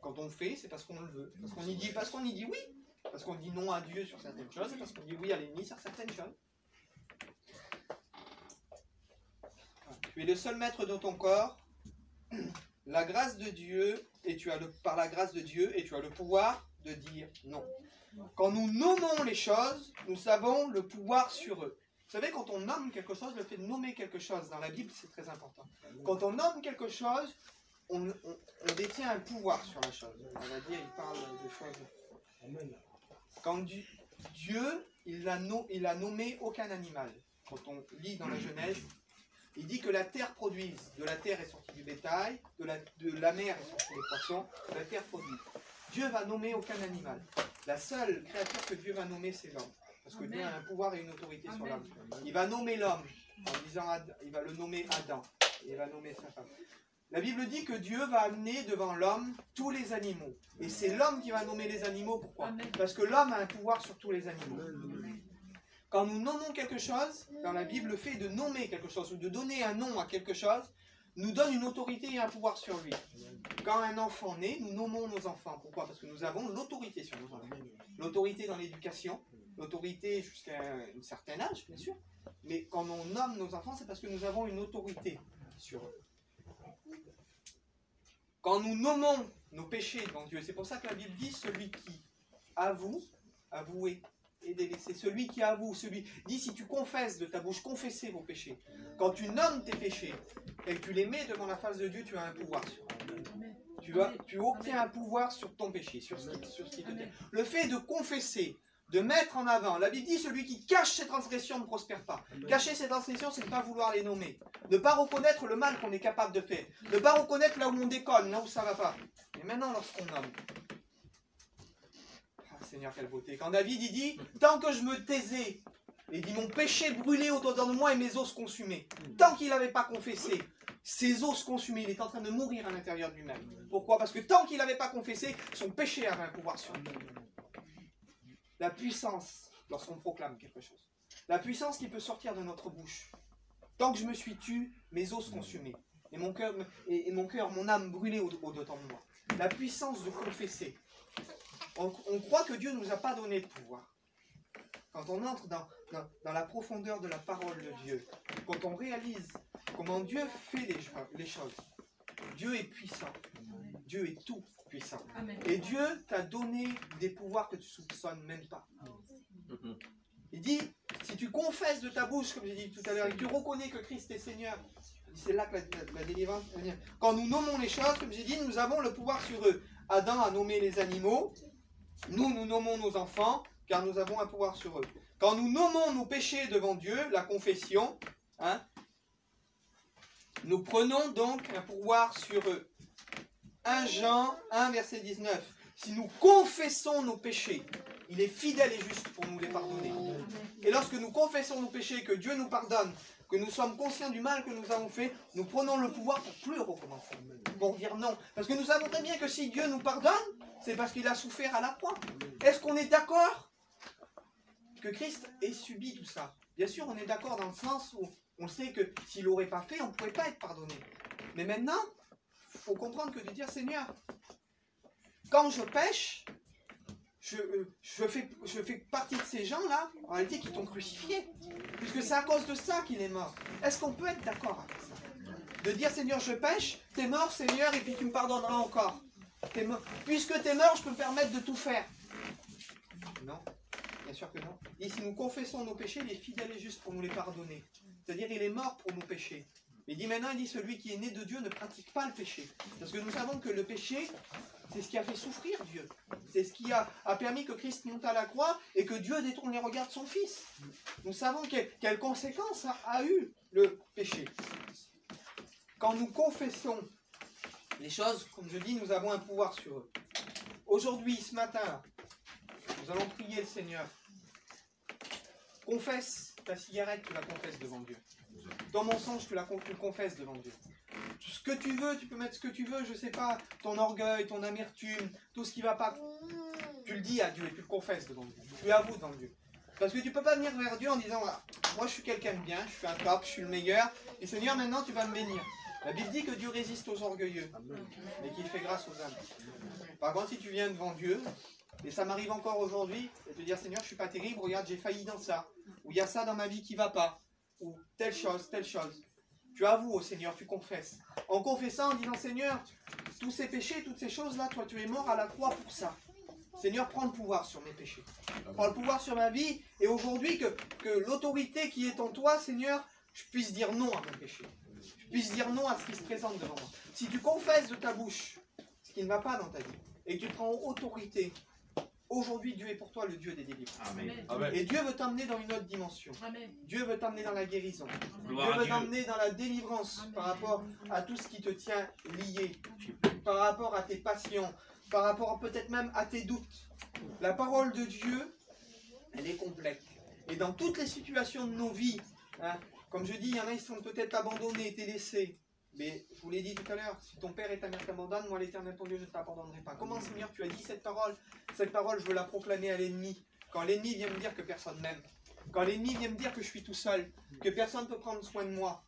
Speaker 2: Quand on le fait, c'est parce qu'on le veut. Parce qu'on y dit oui. Parce qu'on dit non à Dieu sur certaines choses, et parce qu'on dit oui à l'ennemi sur certaines choses. Tu es le seul maître de ton corps. La grâce de Dieu, et par la grâce de Dieu, et tu as le pouvoir de dire non. Quand nous nommons les choses, nous avons le pouvoir sur eux. Vous savez, quand on nomme quelque chose, le fait de nommer quelque chose dans la Bible, c'est très important. Quand on nomme quelque chose, on détient un pouvoir sur la chose. On va dire, il parle de choses. Quand Dieu, il a nommé aucun animal. Quand on lit dans la Genèse, il dit que la terre produise. De la terre est sorti du bétail, de la mer est sorti les poissons, de la terre produit. Dieu va nommer aucun animal. La seule créature que Dieu va nommer, c'est l'homme. Parce que Dieu a un pouvoir et une autorité sur l'homme. Il va nommer l'homme, en disant, il va le nommer Adam, et il va nommer sa femme. La Bible dit que Dieu va amener devant l'homme tous les animaux. Et c'est l'homme qui va nommer les animaux. Pourquoi? Parce que l'homme a un pouvoir sur tous les animaux. Quand nous nommons quelque chose, dans la Bible, le fait de nommer quelque chose ou de donner un nom à quelque chose nous donne une autorité et un pouvoir sur lui. Quand un enfant naît, nous nommons nos enfants. Pourquoi? Parce que nous avons l'autorité sur nos enfants. L'autorité dans l'éducation, l'autorité jusqu'à un certain âge, bien sûr. Mais quand on nomme nos enfants, c'est parce que nous avons une autorité sur eux. Quand nous nommons nos péchés devant Dieu, c'est pour ça que la Bible dit celui qui avoue, avouer et délaisser. Celui qui avoue, dit si tu confesses de ta bouche, confessez vos péchés. Quand tu nommes tes péchés et que tu les mets devant la face de Dieu, tu as un pouvoir sur eux. Tu obtiens un pouvoir sur ton péché, sur ce qui te tient. Le fait de confesser, de mettre en avant, la Bible dit celui qui cache ses transgressions ne prospère pas. Cacher ses transgressions, c'est ne pas vouloir les nommer. Ne pas reconnaître le mal qu'on est capable de faire. Ne pas reconnaître là où on déconne, là où ça ne va pas. Et maintenant, lorsqu'on nomme, Seigneur, quelle beauté. Quand David, il dit, tant que je me taisais, il dit, mon péché brûlait autour de moi et mes os se consumaient. Tant qu'il n'avait pas confessé, ses os se consumaient. Il est en train de mourir à l'intérieur de lui-même. Pourquoi? Parce que tant qu'il n'avait pas confessé, son péché avait un pouvoir sur lui. La puissance, lorsqu'on proclame quelque chose. La puissance qui peut sortir de notre bouche. Tant que je me suis tu, mes os se consumaient. Et mon cœur, mon âme brûlait au-dedans de moi. La puissance de confesser. On croit que Dieu ne nous a pas donné de pouvoir. Quand on entre dans la profondeur de la parole de Dieu, quand on réalise comment Dieu fait les choses, Dieu est puissant. Dieu est tout puissant. Et Dieu t'a donné des pouvoirs que tu ne soupçonnes même pas. Il dit, si tu confesses de ta bouche, comme j'ai dit tout à l'heure, et que tu reconnais que Christ est Seigneur, c'est là que la délivrance va venir. Quand nous nommons les choses, comme j'ai dit, nous avons le pouvoir sur eux. Adam a nommé les animaux. Nous nommons nos enfants, car nous avons un pouvoir sur eux. Quand nous nommons nos péchés devant Dieu, la confession, nous prenons donc un pouvoir sur eux. 1 Jean 1, verset 19. Si nous confessons nos péchés, il est fidèle et juste pour nous les pardonner. Et lorsque nous confessons nos péchés, que Dieu nous pardonne, que nous sommes conscients du mal que nous avons fait, nous prenons le pouvoir pour plus recommencer, pour dire non. Parce que nous savons très bien que si Dieu nous pardonne, c'est parce qu'il a souffert à la croix. Est-ce qu'on est d'accord que Christ ait subi tout ça? Bien sûr, on est d'accord dans le sens où on sait que s'il n'aurait pas fait, on ne pourrait pas être pardonné. Mais maintenant, il faut comprendre que de dire, Seigneur, quand je pêche, je fais partie de ces gens-là, en réalité, qui t'ont crucifié. Puisque c'est à cause de ça qu'il est mort. Est-ce qu'on peut être d'accord avec ça? De dire, Seigneur, je pêche, t'es mort, Seigneur, et puis tu me pardonneras encore. Puisque t'es mort, je peux me permettre de tout faire. Non, bien sûr que non. Et si nous confessons nos péchés, il est fidèle et juste pour nous les pardonner. C'est-à-dire, il est mort pour nos péchés. Il dit maintenant, il dit, celui qui est né de Dieu ne pratique pas le péché. Parce que nous savons que le péché, c'est ce qui a fait souffrir Dieu. C'est ce qui a permis que Christ monte à la croix et que Dieu détourne les regards de son Fils. Nous savons quelles conséquences a eu le péché. Quand nous confessons les choses, comme je dis, nous avons un pouvoir sur eux. Aujourd'hui, ce matin, nous allons prier le Seigneur. Confesse ta cigarette, tu la confesses devant Dieu. Ton mensonge, tu la confesses devant Dieu. Ce que tu veux, tu peux mettre ce que tu veux, je sais pas, ton orgueil, ton amertume, tout ce qui va pas, tu le dis à Dieu et tu le confesses devant Dieu. Tu l'avoues devant Dieu. Parce que tu peux pas venir vers Dieu en disant, voilà, moi je suis quelqu'un de bien, je suis un top, je suis le meilleur, et Seigneur, maintenant tu vas me bénir. La Bible dit que Dieu résiste aux orgueilleux, mais qu'il fait grâce aux âmes. Par contre, si tu viens devant Dieu, et ça m'arrive encore aujourd'hui, et te dire, Seigneur, je suis pas terrible, regarde, j'ai failli dans ça, ou il y a ça dans ma vie qui va pas, ou telle chose, tu avoues au Seigneur, tu confesses. En confessant, en disant, Seigneur, tous ces péchés, toutes ces choses-là, toi tu es mort à la croix pour ça. Seigneur, prends le pouvoir sur mes péchés. Prends le pouvoir sur ma vie, et aujourd'hui, que l'autorité qui est en toi, Seigneur, je puisse dire non à mon péché. Je puisse dire non à ce qui se présente devant moi. Si tu confesses de ta bouche ce qui ne va pas dans ta vie, et que tu prends autorité, aujourd'hui, Dieu est pour toi le Dieu des délivrances. Amen. Et Dieu veut t'emmener dans une autre dimension. Amen. Dieu veut t'emmener dans la guérison. Dieu veut t'emmener dans la délivrance. Amen. Par rapport à tout ce qui te tient lié. Par rapport à tes passions. Par rapport peut-être même à tes doutes. La parole de Dieu, elle est complète. Et dans toutes les situations de nos vies, hein, comme je dis, il y en a qui sont peut-être abandonnés, délaissés. Mais je vous l'ai dit tout à l'heure, si ton père et ta mère t'abandonnent, moi l'Éternel ton Dieu, je ne t'abandonnerai pas. Comment, Seigneur, tu as dit cette parole, je veux la proclamer à l'ennemi. Quand l'ennemi vient me dire que personne m'aime, quand l'ennemi vient me dire que je suis tout seul, que personne ne peut prendre soin de moi,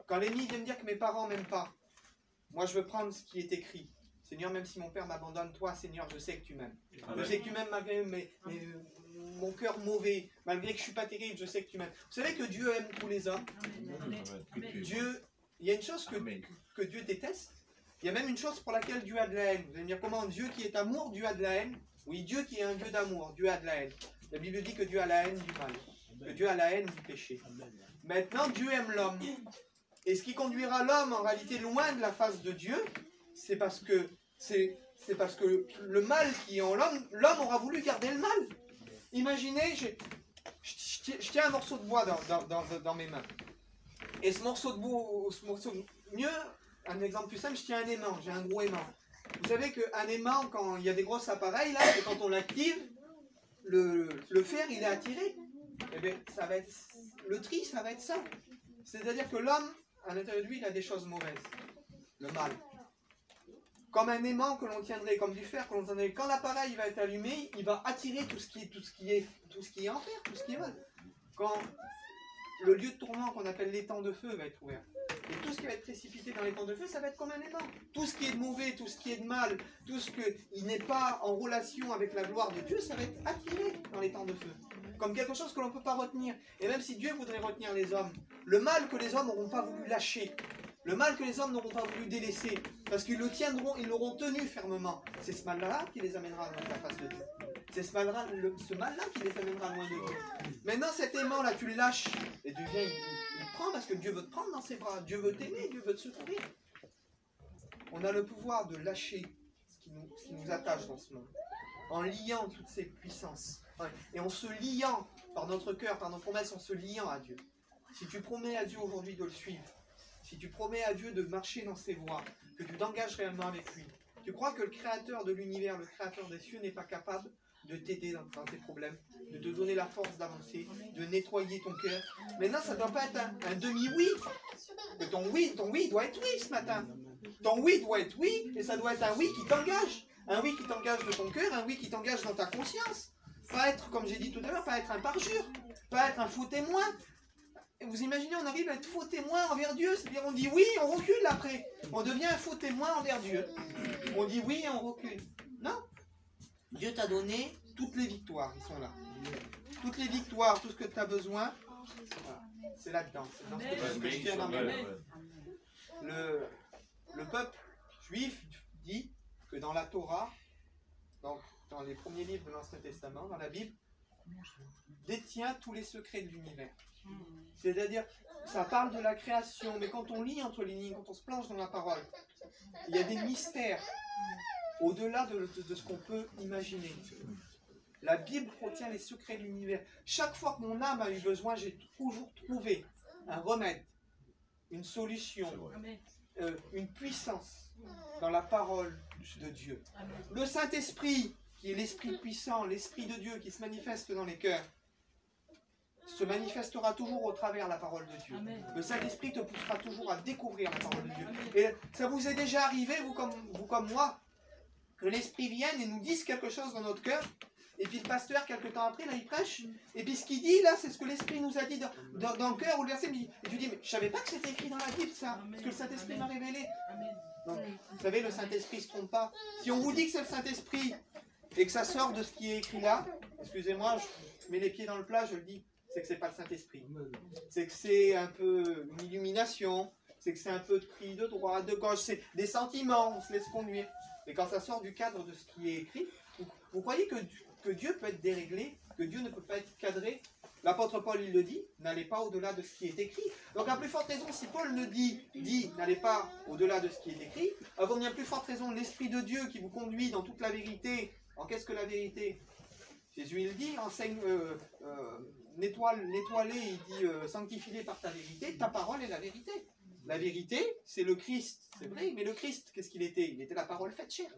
Speaker 2: quand l'ennemi vient me dire que mes parents ne m'aiment pas, moi je veux prendre ce qui est écrit. Seigneur, même si mon père m'abandonne, toi, Seigneur, je sais que tu m'aimes. Je sais que tu m'aimes malgré mon cœur mauvais, malgré que je ne suis pas terrible, je sais que tu m'aimes. Vous savez que Dieu aime tous les hommes. Dieu... Il y a une chose que Dieu déteste. Il y a même une chose pour laquelle Dieu a de la haine. Vous allez me dire comment Dieu qui est amour, Dieu a de la haine. Oui, Dieu qui est un Dieu d'amour, Dieu a de la haine. La Bible dit que Dieu a la haine du mal. Que Dieu a la haine du péché. Maintenant, Dieu aime l'homme. Et ce qui conduira l'homme en réalité loin de la face de Dieu, c'est parce que le mal qui est en l'homme, l'homme aura voulu garder le mal. Imaginez, je tiens un morceau de bois dans mes mains. Et ce morceau de mieux, un exemple plus simple, je tiens un aimant, j'ai un gros aimant. Vous savez qu'un aimant, quand il y a des gros appareils, là, et quand on l'active, le fer, il est attiré. Et bien, ça va être, le tri, ça va être ça. C'est-à-dire que l'homme, à l'intérieur de lui, il a des choses mauvaises. Le mal. Comme un aimant que l'on tiendrait, comme du fer que l'on tiendrait. Quand l'appareil va être allumé, il va attirer tout ce qui est en fer, tout ce qui est mal. Quand le lieu de tourment qu'on appelle l'étang de feu va être ouvert. Et tout ce qui va être précipité dans l'étang de feu, ça va être comme un aimant. Tout ce qui est de mauvais, tout ce qui est de mal, tout ce qui n'est pas en relation avec la gloire de Dieu, ça va être attiré dans l'étang de feu. Comme quelque chose que l'on ne peut pas retenir. Et même si Dieu voudrait retenir les hommes, le mal que les hommes n'auront pas voulu lâcher, le mal que les hommes n'auront pas voulu délaisser, parce qu'ils le tiendront, ils l'auront tenu fermement, c'est ce mal-là qui les amènera dans la face de Dieu. C'est ce mal-là qui les amènera loin de Dieu. Maintenant, cet aimant-là, tu le lâches, et Dieu vient, il prend, parce que Dieu veut te prendre dans ses bras. Dieu veut t'aimer, Dieu veut te secourir. On a le pouvoir de lâcher ce qui nous attache dans ce monde, en liant toutes ces puissances. Et en se liant par notre cœur, par nos promesses, en se liant à Dieu. Si tu promets à Dieu aujourd'hui de le suivre, si tu promets à Dieu de marcher dans ses voies, que tu t'engages réellement avec lui, tu crois que le créateur de l'univers, le créateur des cieux n'est pas capable de t'aider dans tes problèmes, de te donner la force d'avancer, de nettoyer ton cœur. Maintenant, ça ne doit pas être un demi-oui. Ton oui doit être oui ce matin. Ton oui doit être oui, et ça doit être un oui qui t'engage. Un oui qui t'engage de ton cœur, un oui qui t'engage dans ta conscience. Pas être, comme j'ai dit tout à l'heure, pas être un parjure, pas être un faux témoin. Et vous imaginez, on arrive à être faux témoin envers Dieu, c'est-à-dire on dit oui, on recule après. On devient un faux témoin envers Dieu. On dit oui et on recule. Non, Dieu t'a donné toutes les victoires, ils sont là. Toutes les victoires, tout ce que tu as besoin, voilà, c'est là-dedans. C'est dans ce que je tiens dans mes mains. Le peuple juif dit que dans la Torah, donc dans les premiers livres de l'Ancien Testament, dans la Bible, détient tous les secrets de l'univers. C'est-à-dire, ça parle de la création, mais quand on lit entre les lignes, quand on se plonge dans la parole, il y a des mystères au-delà de ce qu'on peut imaginer. La Bible contient les secrets de l'univers. Chaque fois que mon âme a eu besoin, j'ai toujours trouvé un remède, une solution, une puissance dans la parole de Dieu. Le Saint-Esprit, qui est l'Esprit puissant, l'Esprit de Dieu qui se manifeste dans les cœurs, se manifestera toujours au travers de la parole de Dieu. Le Saint-Esprit te poussera toujours à découvrir la parole de Dieu. Et ça vous est déjà arrivé, vous comme moi, que l'Esprit vienne et nous dise quelque chose dans notre cœur, et puis le pasteur, quelque temps après, là, il prêche, et puis ce qu'il dit, là, c'est ce que l'Esprit nous a dit dans le cœur, ou le verset, et tu dis, mais je ne savais pas que c'était écrit dans la Bible, ça, parce que le Saint-Esprit m'a révélé. Donc, vous savez, le Saint-Esprit ne se trompe pas. Si on vous dit que c'est le Saint-Esprit, et que ça sort de ce qui est écrit là, excusez-moi, je mets les pieds dans le plat, je le dis, c'est que c'est pas le Saint-Esprit. C'est que c'est un peu une illumination, c'est que c'est un peu de cri de droite, de gauche, c'est des sentiments, on se laisse conduire. Mais quand ça sort du cadre de ce qui est écrit, vous croyez que Dieu peut être déréglé, que Dieu ne peut pas être cadré? L'apôtre Paul, il le dit, n'allez pas au-delà de ce qui est écrit. Donc à plus forte raison, si Paul le dit, n'allez pas au-delà de ce qui est écrit, à bien plus forte raison, l'Esprit de Dieu qui vous conduit dans toute la vérité. Alors qu'est-ce que la vérité? Jésus, il dit, enseigne, nettoie-les, il dit, sanctifie-les par ta vérité, ta parole est la vérité. La vérité, c'est le Christ, c'est vrai, mais le Christ, qu'est-ce qu'il était? Il était la parole faite chair.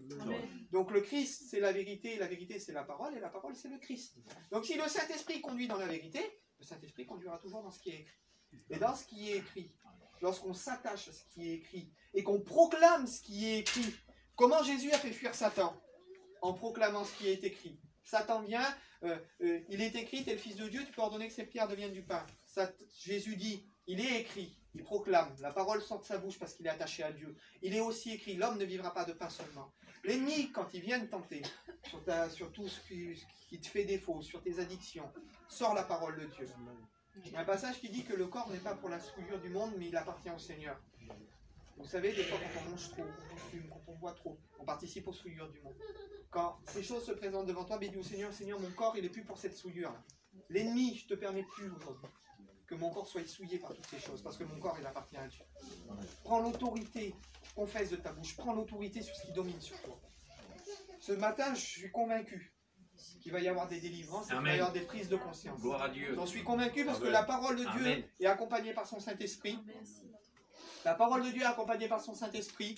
Speaker 2: Donc le Christ, c'est la vérité c'est la parole, et la parole, c'est le Christ. Donc si le Saint-Esprit conduit dans la vérité, le Saint-Esprit conduira toujours dans ce qui est écrit. Et dans ce qui est écrit, lorsqu'on s'attache à ce qui est écrit, et qu'on proclame ce qui est écrit, comment Jésus a fait fuir Satan? En proclamant ce qui est écrit. Satan vient, il est écrit, tu es le Fils de Dieu, tu peux ordonner que ces pierres deviennent du pain. Jésus dit, il est écrit, il proclame, la parole sort de sa bouche parce qu'il est attaché à Dieu. Il est aussi écrit, l'homme ne vivra pas de pain seulement. L'ennemi, quand il vient te tenter, sur tout ce qui te fait défaut, sur tes addictions, sort la parole de Dieu. Il y a un passage qui dit que le corps n'est pas pour la souillure du monde, mais il appartient au Seigneur. Vous savez, des fois quand on mange trop, quand on fume, quand on boit trop, on participe aux souillures du monde. Quand ces choses se présentent devant toi, mais dis au Seigneur, Seigneur, mon corps, il n'est plus pour cette souillure. L'ennemi, je ne te permets plus aujourd'hui que mon corps soit souillé par toutes ces choses, parce que mon corps, il appartient à Dieu. Prends l'autorité, confesse de ta bouche, prends l'autorité sur ce qui domine sur toi. Ce matin, je suis convaincu qu'il va y avoir des délivrances, qu'il va y avoir des prises de conscience.
Speaker 1: Gloire à Dieu.
Speaker 2: J'en suis convaincu parce que la parole de Dieu est accompagnée par son Saint-Esprit. La parole de Dieu est accompagnée par son Saint-Esprit.